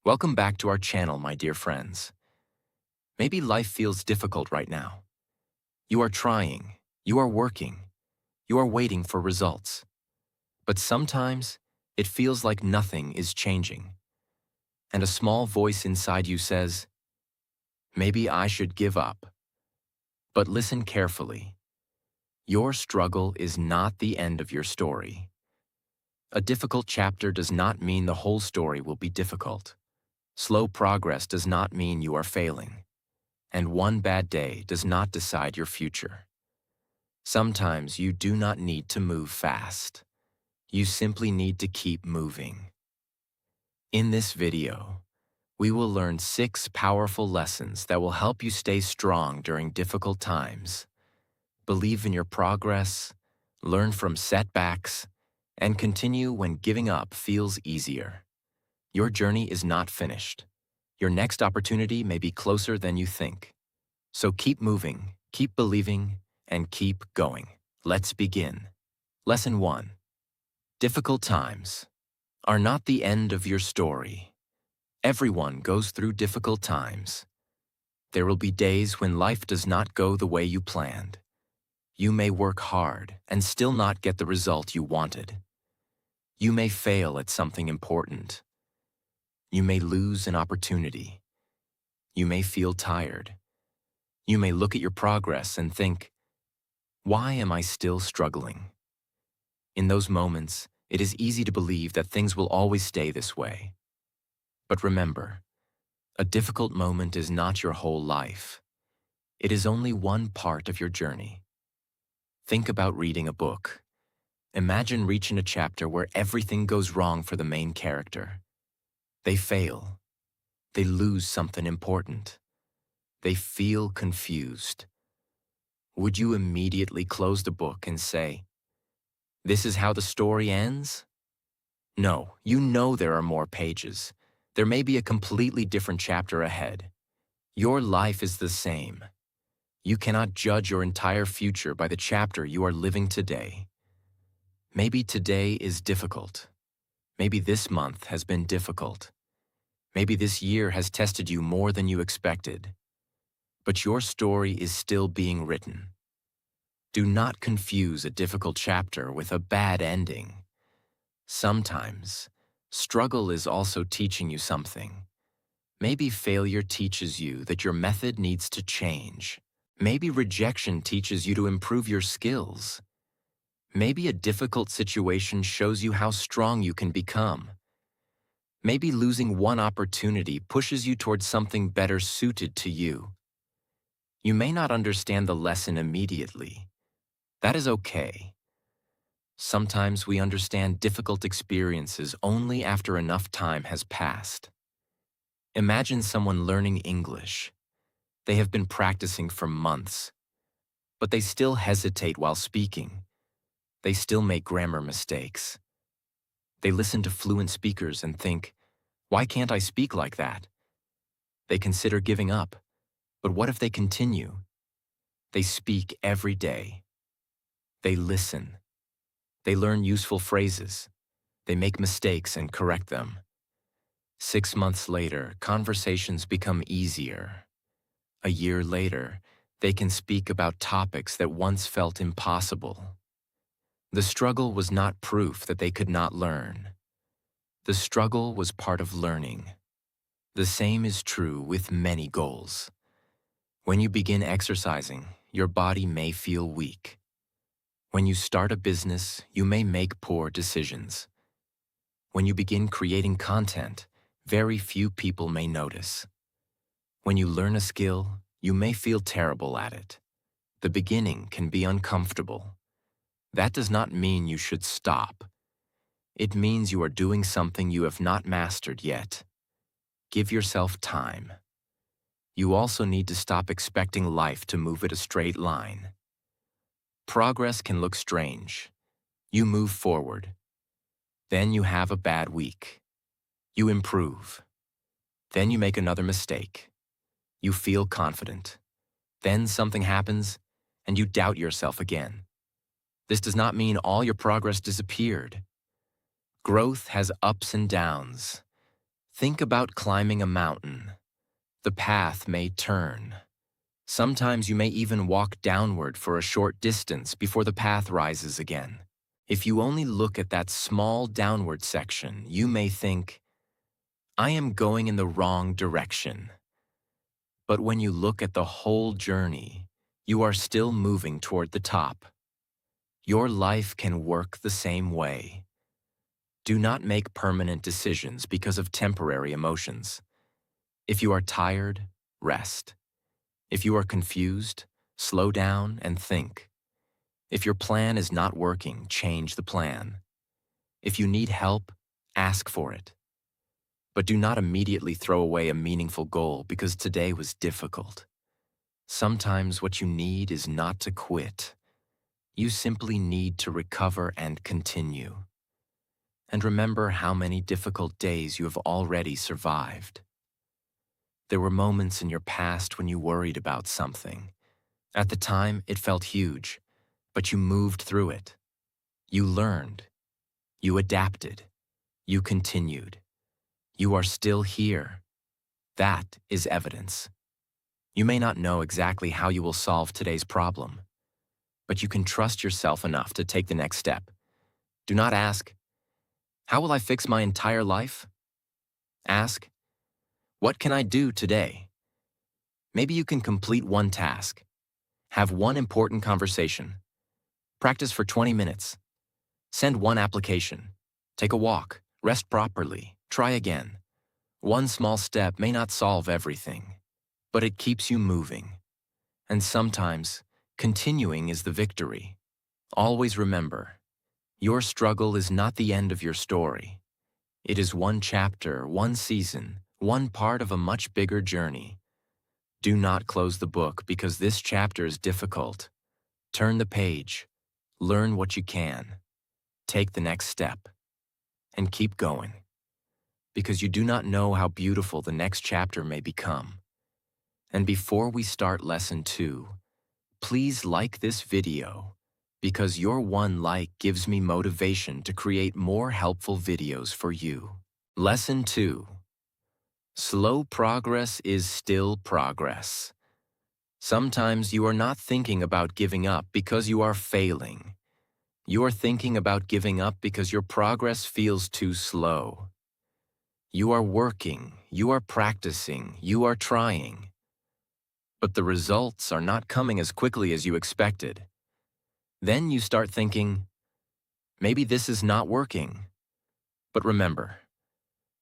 Welcome back to our channel, my dear friends. Maybe life feels difficult right now. You are trying, you are working, you are waiting for results. But sometimes it feels like nothing is changing. And a small voice inside you says, maybe I should give up. But listen carefully. Your struggle is not the end of your story. A difficult chapter does not mean the whole story will be difficult. Slow progress does not mean you are failing. And one bad day does not decide your future. Sometimes you do not need to move fast. You simply need to keep moving. In this video, we will learn 6 powerful lessons that will help you stay strong during difficult times. Believe in your progress, learn from setbacks, and continue when giving up feels easier. Your journey is not finished. Your next opportunity may be closer than you think. So keep moving, keep believing, and keep going. Let's begin. Lesson 1. Difficult times are not the end of your story. Everyone goes through difficult times. There will be days when life does not go the way you planned. You may work hard and still not get the result you wanted. You may fail at something important. You may lose an opportunity. You may feel tired. You may look at your progress and think, why am I still struggling? In those moments, it is easy to believe that things will always stay this way. But remember, a difficult moment is not your whole life. It is only one part of your journey. Think about reading a book. Imagine reaching a chapter where everything goes wrong for the main character. They fail. They lose something important. They feel confused. Would you immediately close the book and say, this is how the story ends? No, you know there are more pages. There may be a completely different chapter ahead. Your life is the same. You cannot judge your entire future by the chapter you are living today. Maybe today is difficult. Maybe this month has been difficult. Maybe this year has tested you more than you expected. But your story is still being written. Do not confuse a difficult chapter with a bad ending. Sometimes, struggle is also teaching you something. Maybe failure teaches you that your method needs to change. Maybe rejection teaches you to improve your skills. Maybe a difficult situation shows you how strong you can become. Maybe losing one opportunity pushes you towards something better suited to you. You may not understand the lesson immediately. That is okay. Sometimes we understand difficult experiences only after enough time has passed. Imagine someone learning English. They have been practicing for months, but they still hesitate while speaking. They still make grammar mistakes. They listen to fluent speakers and think, why can't I speak like that? They consider giving up, but what if they continue? They speak every day. They listen. They learn useful phrases. They make mistakes and correct them. 6 months later, conversations become easier. A year later, they can speak about topics that once felt impossible. The struggle was not proof that they could not learn. The struggle was part of learning. The same is true with many goals. When you begin exercising, your body may feel weak. When you start a business, you may make poor decisions. When you begin creating content, very few people may notice. When you learn a skill, you may feel terrible at it. The beginning can be uncomfortable. That does not mean you should stop. It means you are doing something you have not mastered yet. Give yourself time. You also need to stop expecting life to move at a straight line. Progress can look strange. You move forward. Then you have a bad week. You improve. Then you make another mistake. You feel confident. Then something happens, and you doubt yourself again. This does not mean all your progress disappeared. Growth has ups and downs. Think about climbing a mountain. The path may turn. Sometimes you may even walk downward for a short distance before the path rises again. If you only look at that small downward section, you may think, I am going in the wrong direction. But when you look at the whole journey, you are still moving toward the top. Your life can work the same way. Do not make permanent decisions because of temporary emotions. If you are tired, rest. If you are confused, slow down and think. If your plan is not working, change the plan. If you need help, ask for it. But do not immediately throw away a meaningful goal because today was difficult. Sometimes what you need is not to quit. You simply need to recover and continue. And remember how many difficult days you have already survived. There were moments in your past when you worried about something. At the time, it felt huge, but you moved through it. You learned. You adapted. You continued. You are still here. That is evidence. You may not know exactly how you will solve today's problem, but you can trust yourself enough to take the next step. Do not ask, how will I fix my entire life? Ask, what can I do today? Maybe you can complete one task. Have one important conversation. Practice for 20 minutes. Send one application. Take a walk. Rest properly. Try again. One small step may not solve everything, but it keeps you moving. And sometimes, continuing is the victory. Always remember, your struggle is not the end of your story. It is one chapter, one season, one part of a much bigger journey. Do not close the book because this chapter is difficult. Turn the page, learn what you can, take the next step, and keep going. Because you do not know how beautiful the next chapter may become. And before we start lesson 2, please like this video because your one like gives me motivation to create more helpful videos for you. Lesson 2. Slow progress is still progress. Sometimes you are not thinking about giving up because you are failing. You are thinking about giving up because your progress feels too slow. You are working, you are practicing, you are trying. But the results are not coming as quickly as you expected. Then you start thinking, maybe this is not working. But remember,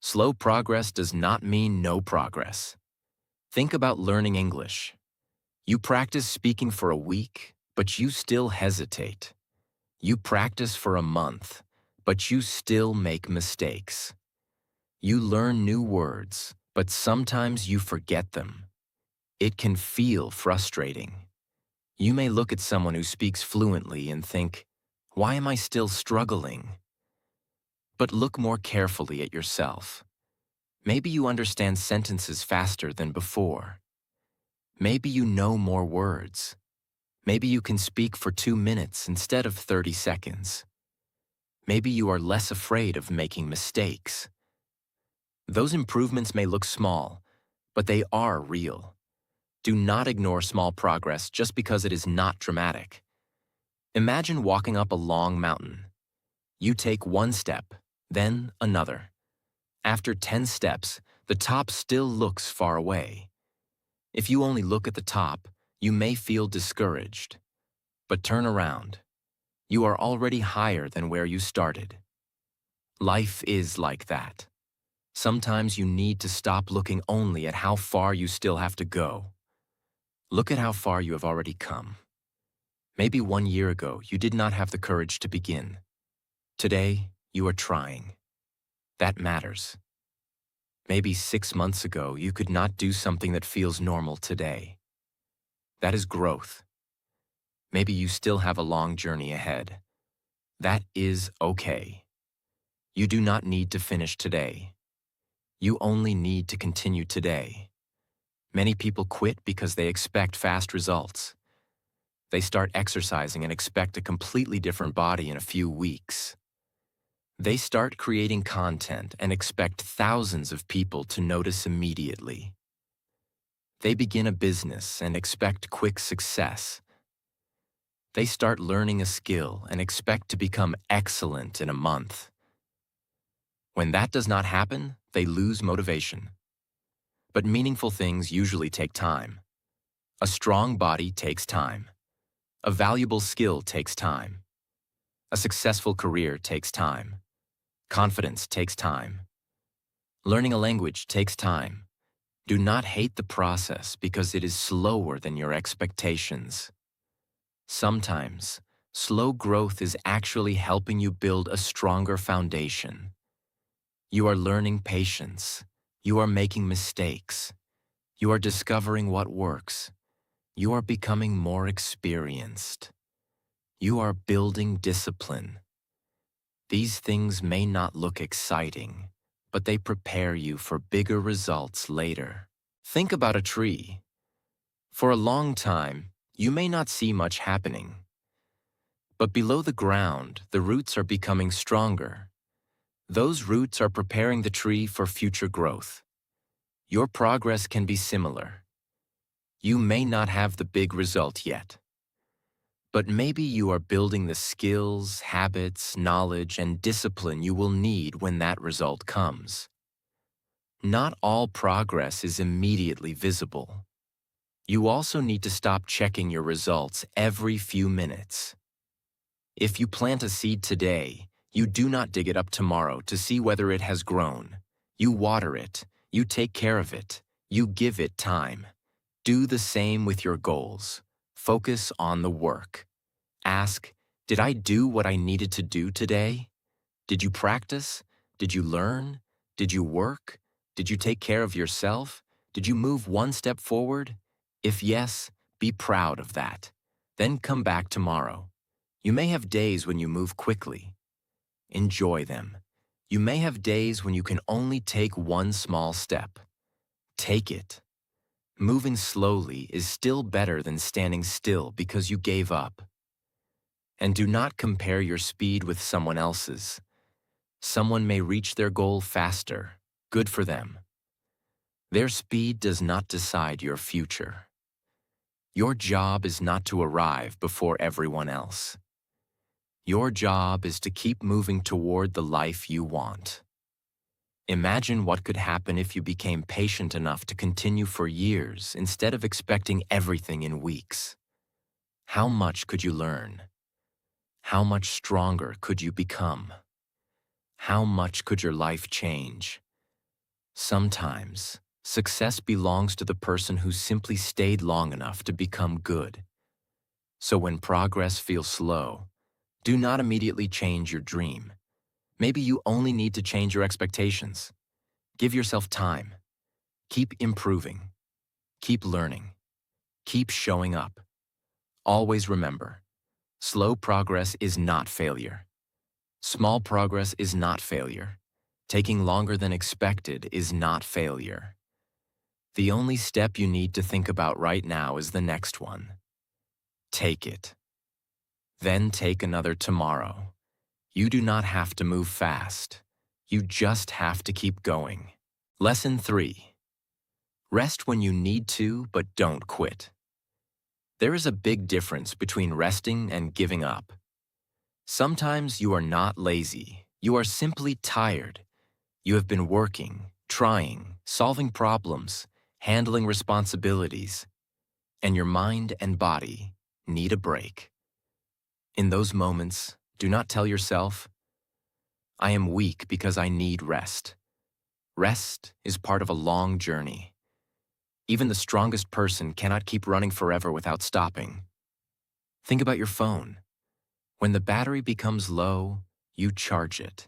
slow progress does not mean no progress. Think about learning English. You practice speaking for a week, but you still hesitate. You practice for a month, but you still make mistakes. You learn new words, but sometimes you forget them. It can feel frustrating. You may look at someone who speaks fluently and think, why am I still struggling? But look more carefully at yourself. Maybe you understand sentences faster than before. Maybe you know more words. Maybe you can speak for 2 minutes instead of 30 seconds. Maybe you are less afraid of making mistakes. Those improvements may look small, but they are real. Do not ignore small progress just because it is not dramatic. Imagine walking up a long mountain. You take one step, then another. After 10 steps, the top still looks far away. If you only look at the top, you may feel discouraged. But turn around. You are already higher than where you started. Life is like that. Sometimes you need to stop looking only at how far you still have to go. Look at how far you have already come. Maybe 1 year ago, you did not have the courage to begin. Today, you are trying. That matters. Maybe 6 months ago, you could not do something that feels normal today. That is growth. Maybe you still have a long journey ahead. That is okay. You do not need to finish today. You only need to continue today. Many people quit because they expect fast results. They start exercising and expect a completely different body in a few weeks. They start creating content and expect thousands of people to notice immediately. They begin a business and expect quick success. They start learning a skill and expect to become excellent in a month. When that does not happen, they lose motivation. But meaningful things usually take time. A strong body takes time. A valuable skill takes time. A successful career takes time. Confidence takes time. Learning a language takes time. Do not hate the process because it is slower than your expectations. Sometimes, slow growth is actually helping you build a stronger foundation. You are learning patience. You are making mistakes. You are discovering what works. You are becoming more experienced. You are building discipline. These things may not look exciting, but they prepare you for bigger results later. Think about a tree. For a long time, you may not see much happening. But below the ground, the roots are becoming stronger. Those roots are preparing the tree for future growth. Your progress can be similar. You may not have the big result yet. But maybe you are building the skills, habits, knowledge, and discipline you will need when that result comes. Not all progress is immediately visible. You also need to stop checking your results every few minutes. If you plant a seed today, you do not dig it up tomorrow to see whether it has grown. You water it, you take care of it, you give it time. Do the same with your goals. Focus on the work. Ask, did I do what I needed to do today? Did you practice? Did you learn? Did you work? Did you take care of yourself? Did you move one step forward? If yes, be proud of that. Then come back tomorrow. You may have days when you move quickly. Enjoy them. You may have days when you can only take one small step. Take it. Moving slowly is still better than standing still because you gave up. And do not compare your speed with someone else's. Someone may reach their goal faster. Good for them. Their speed does not decide your future. Your job is not to arrive before everyone else. Your job is to keep moving toward the life you want. Imagine what could happen if you became patient enough to continue for years instead of expecting everything in weeks. How much could you learn? How much stronger could you become? How much could your life change? Sometimes, success belongs to the person who simply stayed long enough to become good. So when progress feels slow, do not immediately change your dream. Maybe you only need to change your expectations. Give yourself time. Keep improving. Keep learning. Keep showing up. Always remember, slow progress is not failure. Small progress is not failure. Taking longer than expected is not failure. The only step you need to think about right now is the next one. Take it. Then take another tomorrow. You do not have to move fast. You just have to keep going. Lesson 3. Rest when you need to, but don't quit. There is a big difference between resting and giving up. Sometimes you are not lazy. You are simply tired. You have been working, trying, solving problems, handling responsibilities, and your mind and body need a break. In those moments, do not tell yourself, I am weak because I need rest. Rest is part of a long journey. Even the strongest person cannot keep running forever without stopping. Think about your phone. When the battery becomes low, you charge it.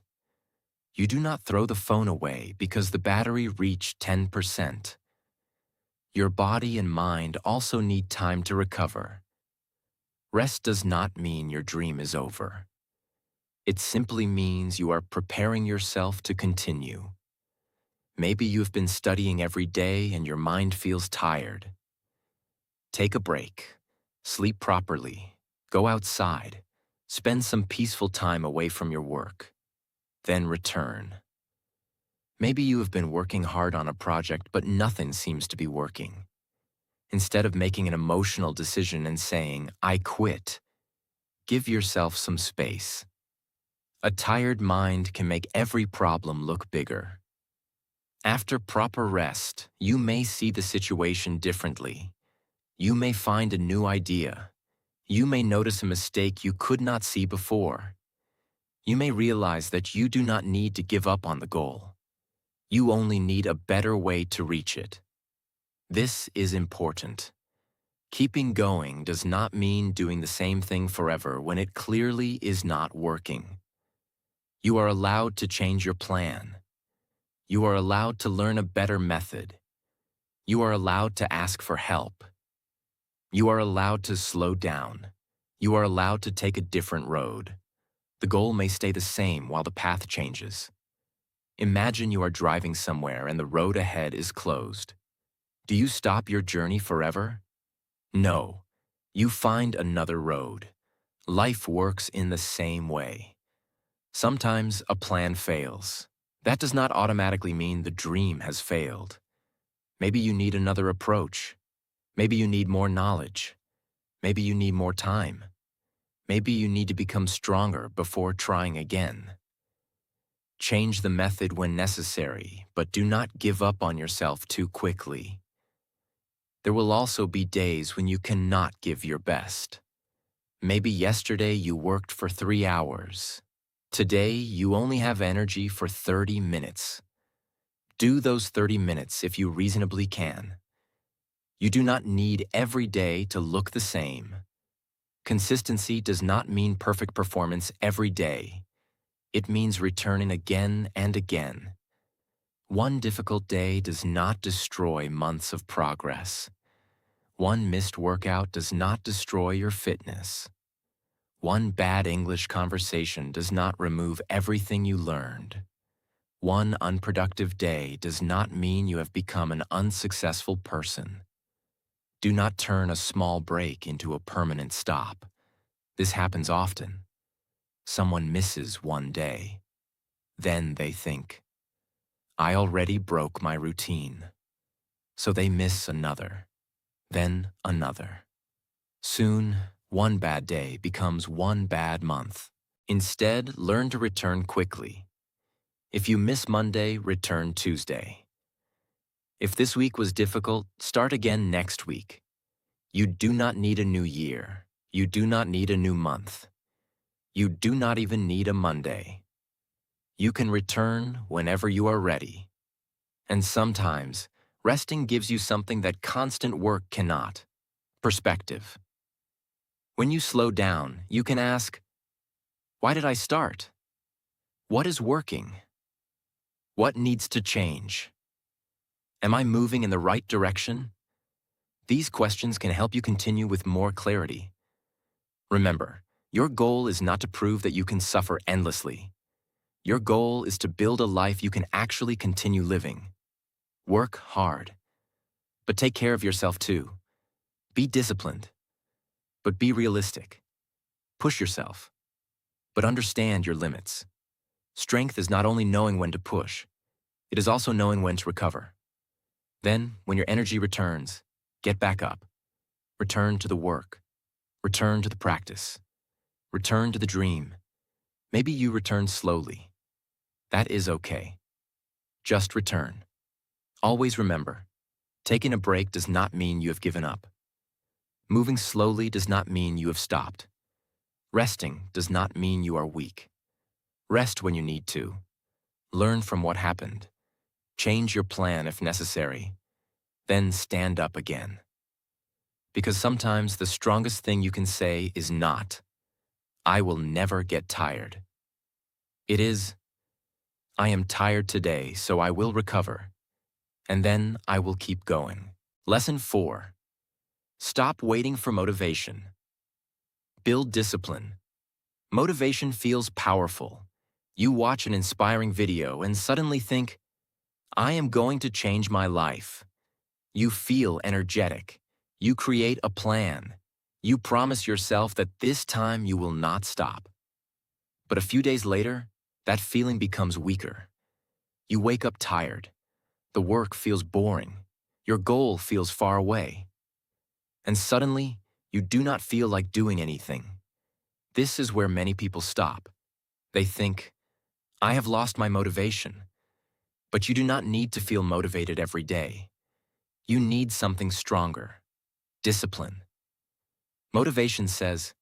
You do not throw the phone away because the battery reached 10%. Your body and mind also need time to recover. Rest does not mean your dream is over. It simply means you are preparing yourself to continue. Maybe you've been studying every day and your mind feels tired. Take a break. Sleep properly. Go outside. Spend some peaceful time away from your work. then return. Maybe you have been working hard on a project, but nothing seems to be working. Instead of making an emotional decision and saying, "I quit," give yourself some space. A tired mind can make every problem look bigger. After proper rest, you may see the situation differently. You may find a new idea. You may notice a mistake you could not see before. You may realize that you do not need to give up on the goal. You only need a better way to reach it. This is important. Keeping going does not mean doing the same thing forever when it clearly is not working. You are allowed to change your plan. You are allowed to learn a better method. You are allowed to ask for help. You are allowed to slow down. You are allowed to take a different road. The goal may stay the same while the path changes. Imagine you are driving somewhere and the road ahead is closed. Do you stop your journey forever? No. You find another road. Life works in the same way. Sometimes a plan fails. That does not automatically mean the dream has failed. Maybe you need another approach. Maybe you need more knowledge. Maybe you need more time. Maybe you need to become stronger before trying again. Change the method when necessary, but do not give up on yourself too quickly. There will also be days when you cannot give your best. Maybe yesterday you worked for 3 hours. Today you only have energy for 30 minutes. Do those 30 minutes if you reasonably can. You do not need every day to look the same. Consistency does not mean perfect performance every day. It means returning again and again. One difficult day does not destroy months of progress. One missed workout does not destroy your fitness. One bad English conversation does not remove everything you learned. One unproductive day does not mean you have become an unsuccessful person. Do not turn a small break into a permanent stop. This happens often. Someone misses one day. Then they think, "I already broke my routine." So they miss another, then another. Soon, one bad day becomes one bad month. Instead, learn to return quickly. If you miss Monday, return Tuesday. If this week was difficult, start again next week. You do not need a new year. You do not need a new month. You do not even need a Monday. You can return whenever you are ready. And sometimes, resting gives you something that constant work cannot: perspective. When you slow down, you can ask, why did I start? What is working? What needs to change? Am I moving in the right direction? These questions can help you continue with more clarity. Remember, your goal is not to prove that you can suffer endlessly. Your goal is to build a life you can actually continue living. Work hard, but take care of yourself too. Be disciplined, but be realistic. Push yourself, but understand your limits. Strength is not only knowing when to push, it is also knowing when to recover. Then, when your energy returns, get back up. Return to the work. Return to the practice. Return to the dream. Maybe you return slowly. That is okay. Just return. Always remember, taking a break does not mean you have given up. Moving slowly does not mean you have stopped. Resting does not mean you are weak. Rest when you need to. Learn from what happened. Change your plan if necessary. Then stand up again. Because sometimes the strongest thing you can say is not, "I will never get tired." It is, "I am tired today, so I will recover. And then I will keep going." Lesson 4. Stop waiting for motivation. Build discipline. Motivation feels powerful. You watch an inspiring video and suddenly think, "I am going to change my life." You feel energetic. You create a plan. You promise yourself that this time you will not stop. But a few days later, that feeling becomes weaker. You wake up tired. The work feels boring. Your goal feels far away. And suddenly, you do not feel like doing anything. This is where many people stop. They think, I have lost my motivation. But you do not need to feel motivated every day. You need something stronger. Discipline. Motivation says,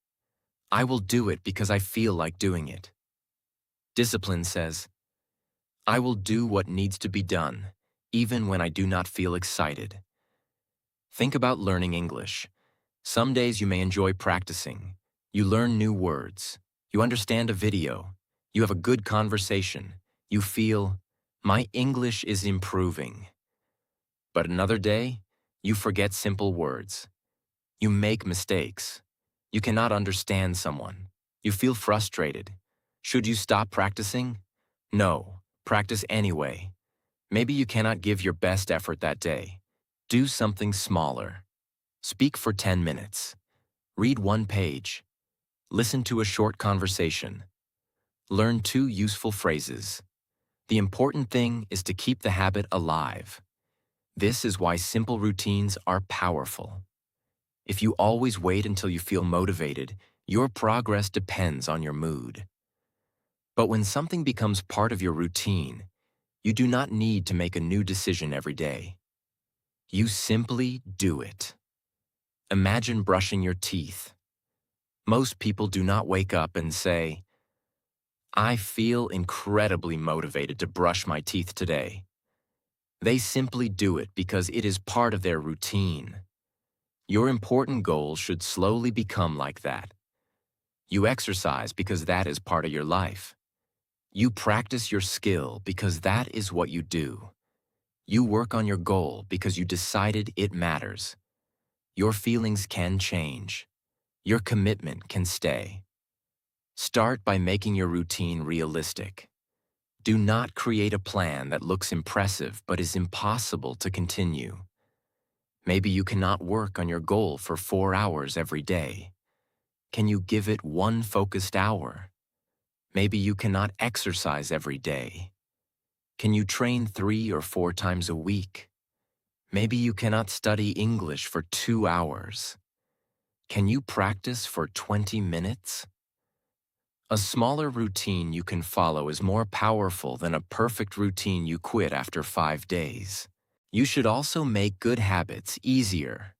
I will do it because I feel like doing it. Discipline says, I will do what needs to be done, even when I do not feel excited. Think about learning English. Some days you may enjoy practicing. You learn new words. You understand a video. You have a good conversation. You feel, my English is improving. But another day, you forget simple words. You make mistakes. You cannot understand someone. You feel frustrated. Should you stop practicing? No, practice anyway. Maybe you cannot give your best effort that day. Do something smaller. Speak for 10 minutes. Read one page. Listen to a short conversation. Learn 2 useful phrases. The important thing is to keep the habit alive. This is why simple routines are powerful. If you always wait until you feel motivated, your progress depends on your mood. But when something becomes part of your routine, you do not need to make a new decision every day. You simply do it. Imagine brushing your teeth. Most people do not wake up and say, I feel incredibly motivated to brush my teeth today. They simply do it because it is part of their routine. Your important goal should slowly become like that. You exercise because that is part of your life. You practice your skill because that is what you do. You work on your goal because you decided it matters. Your feelings can change. Your commitment can stay. Start by making your routine realistic. Do not create a plan that looks impressive but is impossible to continue. Maybe you cannot work on your goal for 4 hours every day. Can you give it 1 focused hour? Maybe you cannot exercise every day. Can you train 3 or 4 times a week? Maybe you cannot study English for 2 hours. Can you practice for 20 minutes? A smaller routine you can follow is more powerful than a perfect routine you quit after 5 days. You should also make good habits easier.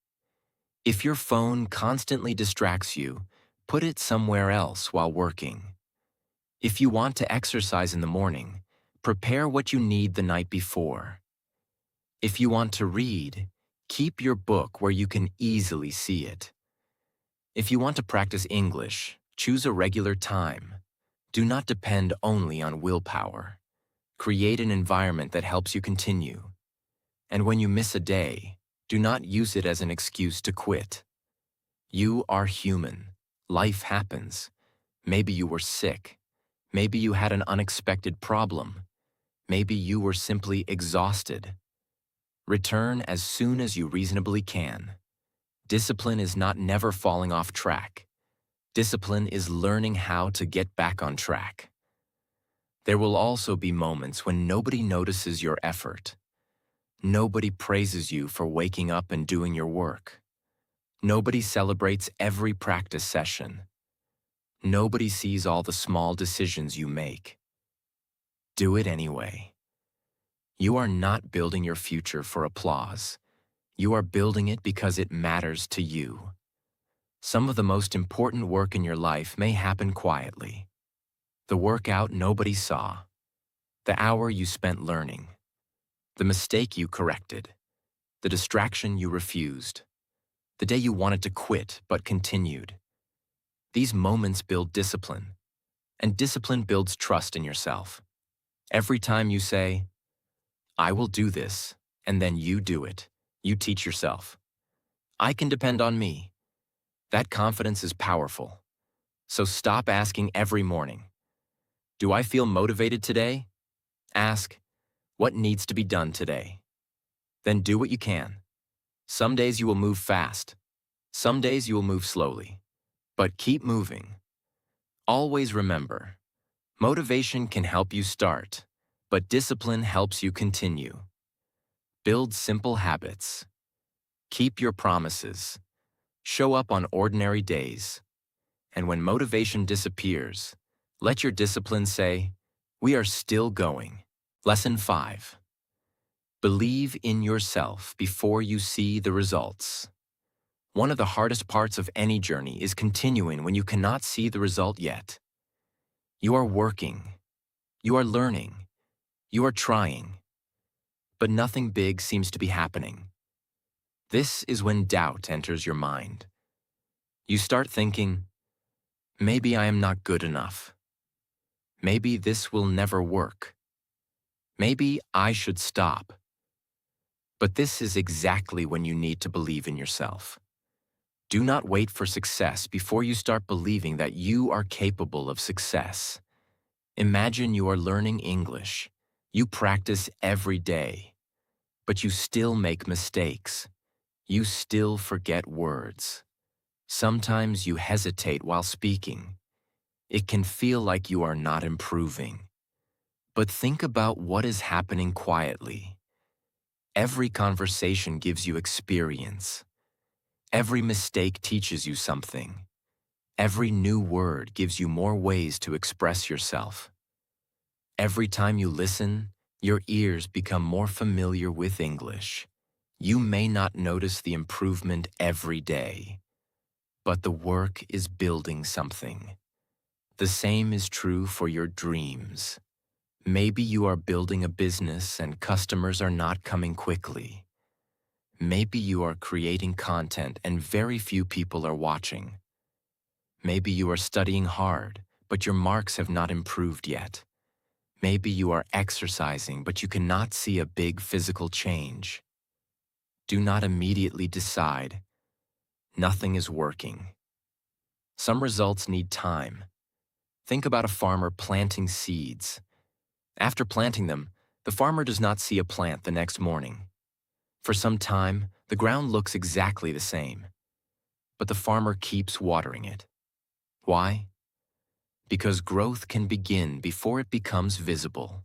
If your phone constantly distracts you, put it somewhere else while working. If you want to exercise in the morning, prepare what you need the night before. If you want to read, keep your book where you can easily see it. If you want to practice English, choose a regular time. Do not depend only on willpower. Create an environment that helps you continue. And when you miss a day, do not use it as an excuse to quit. You are human. Life happens. Maybe you were sick. Maybe you had an unexpected problem. Maybe you were simply exhausted. Return as soon as you reasonably can. Discipline is not never falling off track. Discipline is learning how to get back on track. There will also be moments when nobody notices your effort. Nobody praises you for waking up and doing your work. Nobody celebrates every practice session. Nobody sees all the small decisions you make. Do it anyway. You are not building your future for applause. You are building it because it matters to you. Some of the most important work in your life may happen quietly. The workout nobody saw. The hour you spent learning. The mistake you corrected. The distraction you refused. The day you wanted to quit but continued. These moments build discipline, and discipline builds trust in yourself. Every time you say, I will do this, and then you do it, you teach yourself. I can depend on me. That confidence is powerful. So stop asking every morning, do I feel motivated today? Ask, what needs to be done today? Then do what you can. Some days you will move fast. Some days you will move slowly. But keep moving. Always remember, Motivation can help you start, but discipline helps you continue. Build simple habits. Keep your promises. Show up on ordinary days. And when motivation disappears, let your discipline say, "We are still going." Lesson 5. Believe in yourself before you see the results. One of the hardest parts of any journey is continuing when you cannot see the result yet. You are working. You are learning. You are trying. But nothing big seems to be happening. This is when doubt enters your mind. You start thinking, maybe I am not good enough. Maybe this will never work. Maybe I should stop. But this is exactly when you need to believe in yourself. Do not wait for success before you start believing that you are capable of success. Imagine you are learning English. You practice every day, but you still make mistakes. You still forget words. Sometimes you hesitate while speaking. It can feel like you are not improving. But think about what is happening quietly. Every conversation gives you experience. Every mistake teaches you something. Every new word gives you more ways to express yourself. Every time you listen, your ears become more familiar with English. You may not notice the improvement every day, but the work is building something. The same is true for your dreams. Maybe you are building a business and customers are not coming quickly. Maybe you are creating content and very few people are watching. Maybe you are studying hard, but your marks have not improved yet. Maybe you are exercising, but you cannot see a big physical change. Do not immediately decide, nothing is working. Some results need time. Think about a farmer planting seeds. After planting them, the farmer does not see a plant the next morning. For some time, the ground looks exactly the same, but the farmer keeps watering it. Why? Because growth can begin before it becomes visible.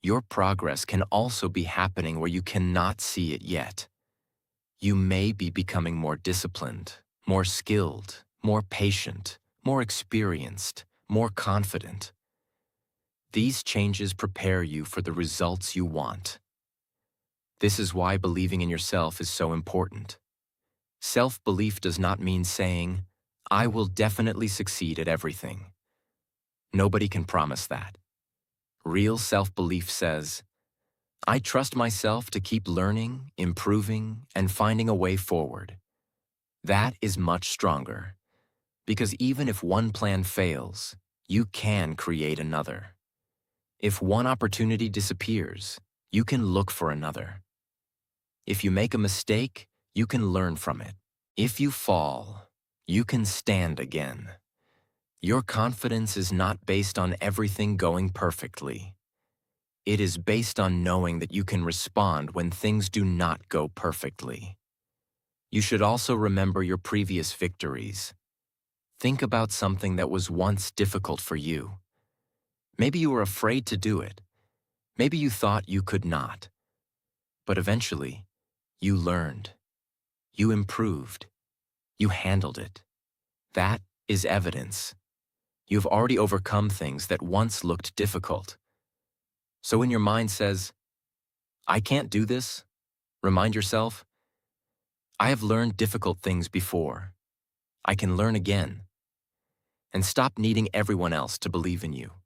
Your progress can also be happening where you cannot see it yet. You may be becoming more disciplined, more skilled, more patient, more experienced, more confident. These changes prepare you for the results you want. This is why believing in yourself is so important. Self-belief does not mean saying, "I will definitely succeed at everything." Nobody can promise that. Real self-belief says, "I trust myself to keep learning, improving, and finding a way forward." That is much stronger, because even if one plan fails, you can create another. If one opportunity disappears, you can look for another. If you make a mistake, you can learn from it. If you fall, you can stand again. Your confidence is not based on everything going perfectly. It is based on knowing that you can respond when things do not go perfectly. You should also remember your previous victories. Think about something that was once difficult for you. Maybe you were afraid to do it. Maybe you thought you could not. But eventually, you learned. You improved. You handled it. That is evidence. You've already overcome things that once looked difficult. So when your mind says, "I can't do this," remind yourself, "I have learned difficult things before. I can learn again." And stop needing everyone else to believe in you.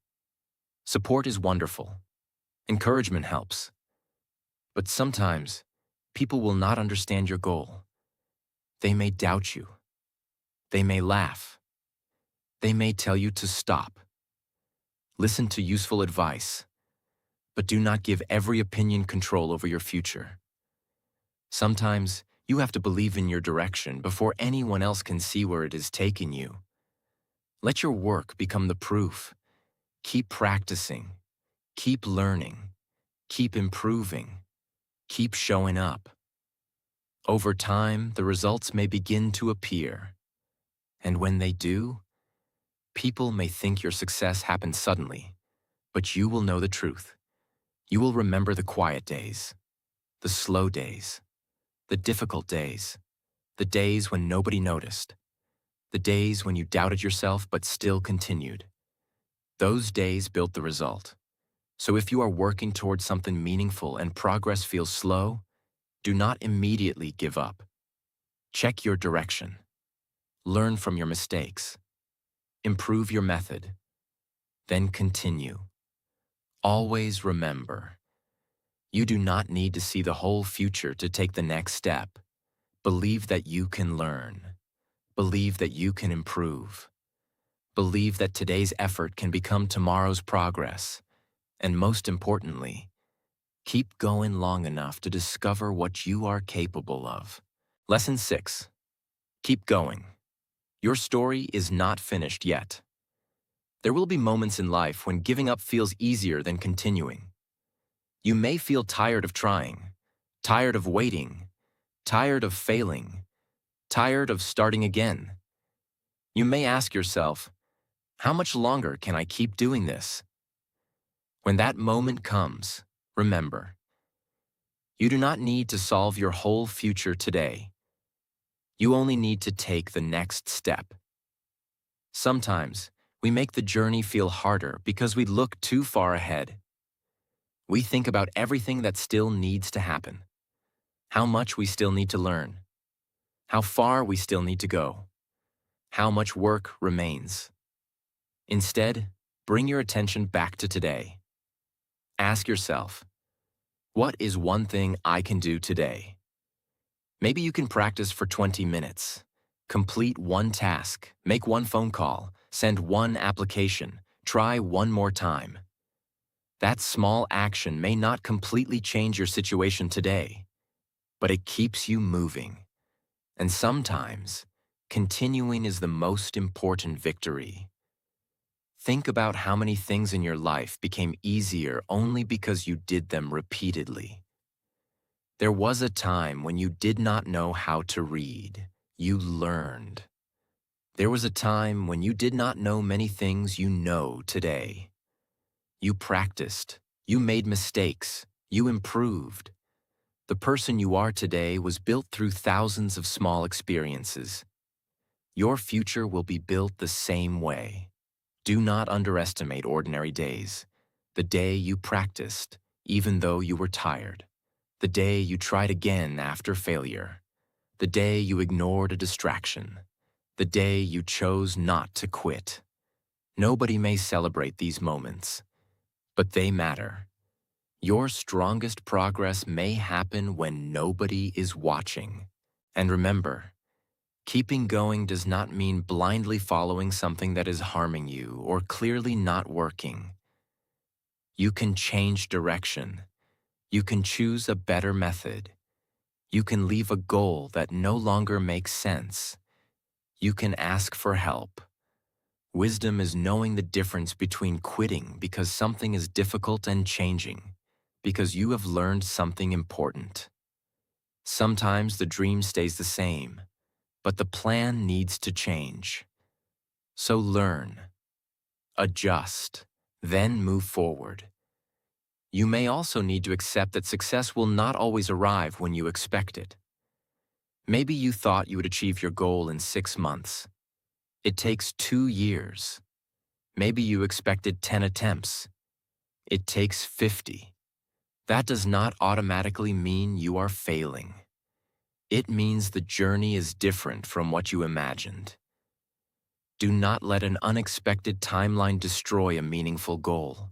Support is wonderful. Encouragement helps. But sometimes, people will not understand your goal. They may doubt you. They may laugh. They may tell you to stop. Listen to useful advice, but do not give every opinion control over your future. Sometimes, you have to believe in your direction before anyone else can see where it is taking you. Let your work become the proof. Keep practicing. Keep learning. Keep improving. Keep showing up. Over time, the results may begin to appear. And when they do, People may think your success happened suddenly, but you will know the truth. You will remember the quiet days, the slow days, the difficult days, the days when nobody noticed, the days when you doubted yourself but still continued. Those days built the result. So if you are working towards something meaningful and progress feels slow, do not immediately give up. Check your direction. Learn from your mistakes. Improve your method. Then continue. Always remember, you do not need to see the whole future to take the next step. Believe that you can learn. Believe that you can improve. Believe that today's effort can become tomorrow's progress. And most importantly, keep going long enough to discover what you are capable of. Lesson 6. Keep going. Your story is not finished yet. There will be moments in life when giving up feels easier than continuing. You may feel tired of trying, tired of waiting, tired of failing, tired of starting again. You may ask yourself, how much longer can I keep doing this? When that moment comes, remember, you do not need to solve your whole future today. You only need to take the next step. Sometimes, we make the journey feel harder because we look too far ahead. We think about everything that still needs to happen, how much we still need to learn, how far we still need to go, how much work remains. Instead, bring your attention back to today. Ask yourself, what is one thing I can do today? Maybe you can practice for 20 minutes. Complete one task, make one phone call, send one application, try one more time. That small action may not completely change your situation today, but it keeps you moving. And sometimes, continuing is the most important victory. Think about how many things in your life became easier only because you did them repeatedly. There was a time when you did not know how to read. You learned. There was a time when you did not know many things you know today. You practiced. You made mistakes. You improved. The person you are today was built through thousands of small experiences. Your future will be built the same way. Do not underestimate ordinary days. The day you practiced, even though you were tired. The day you tried again after failure. The day you ignored a distraction. The day you chose not to quit. Nobody may celebrate these moments, but they matter. Your strongest progress may happen when nobody is watching. And remember, keeping going does not mean blindly following something that is harming you or clearly not working. You can change direction. You can choose a better method. You can leave a goal that no longer makes sense. You can ask for help. Wisdom is knowing the difference between quitting because something is difficult and changing because you have learned something important. Sometimes the dream stays the same, but the plan needs to change. So learn, adjust, then move forward. You may also need to accept that success will not always arrive when you expect it. Maybe you thought you would achieve your goal in 6 months. It takes 2 years. Maybe you expected 10 attempts. It takes 50. That does not automatically mean you are failing. It means the journey is different from what you imagined. Do not let an unexpected timeline destroy a meaningful goal.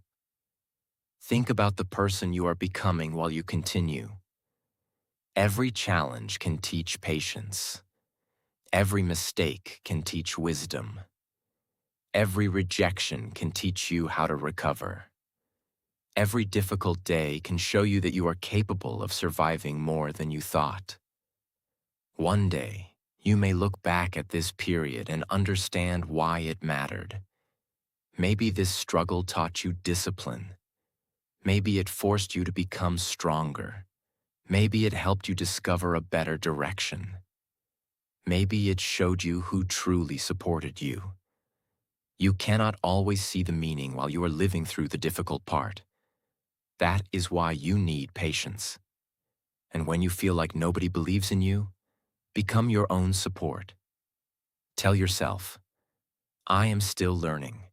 Think about the person you are becoming while you continue. Every challenge can teach patience. Every mistake can teach wisdom. Every rejection can teach you how to recover. Every difficult day can show you that you are capable of surviving more than you thought. One day, you may look back at this period and understand why it mattered. Maybe this struggle taught you discipline. Maybe it forced you to become stronger. Maybe it helped you discover a better direction. Maybe it showed you who truly supported you. You cannot always see the meaning while you are living through the difficult part. That is why you need patience. And when you feel like nobody believes in you, become your own support. Tell yourself, I am still learning.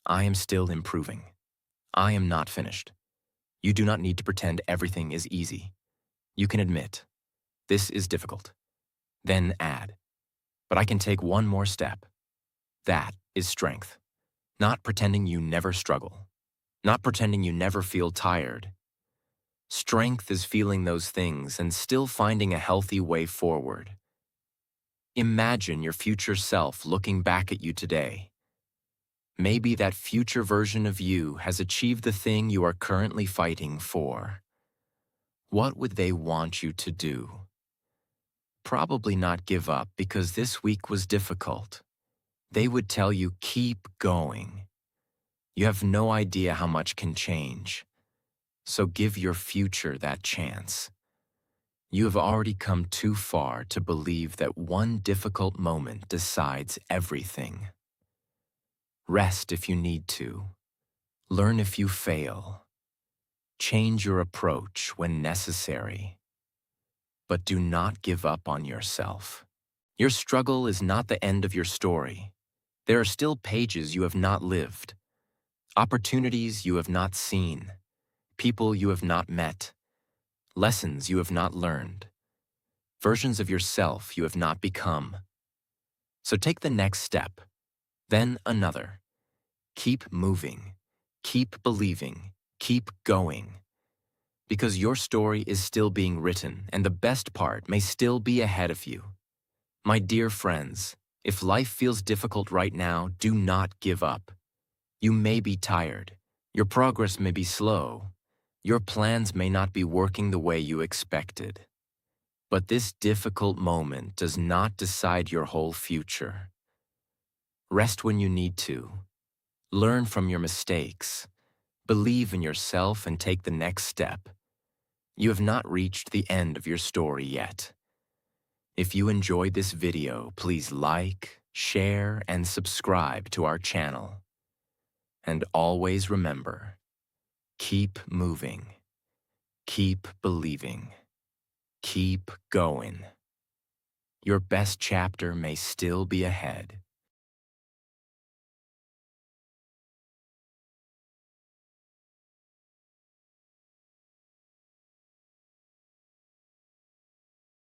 I am still improving. I am not finished. You do not need to pretend everything is easy. You can admit, this is difficult. Then add, but I can take one more step. That is strength. Not pretending you never struggle. Not pretending you never feel tired. Strength is feeling those things and still finding a healthy way forward. Imagine your future self looking back at you today. Maybe that future version of you has achieved the thing you are currently fighting for. What would they want you to do? Probably not give up because this week was difficult. They would tell you, keep going. You have no idea how much can change. So give your future that chance. You have already come too far to believe that one difficult moment decides everything. Rest if you need to. Learn if you fail. Change your approach when necessary. But do not give up on yourself. Your struggle is not the end of your story. There are still pages you have not lived, opportunities you have not seen, people you have not met, lessons you have not learned, versions of yourself you have not become. So take the next step, then another. Keep moving, keep believing, keep going. Because your story is still being written and the best part may still be ahead of you. My dear friends, if life feels difficult right now, do not give up. You may be tired. Your progress may be slow. Your plans may not be working the way you expected. But this difficult moment does not decide your whole future. Rest when you need to. Learn from your mistakes. Believe in yourself and take the next step. You have not reached the end of your story yet. If you enjoyed this video, please like, share, and subscribe to our channel. And always remember, keep moving, keep believing, keep going. Your best chapter may still be ahead.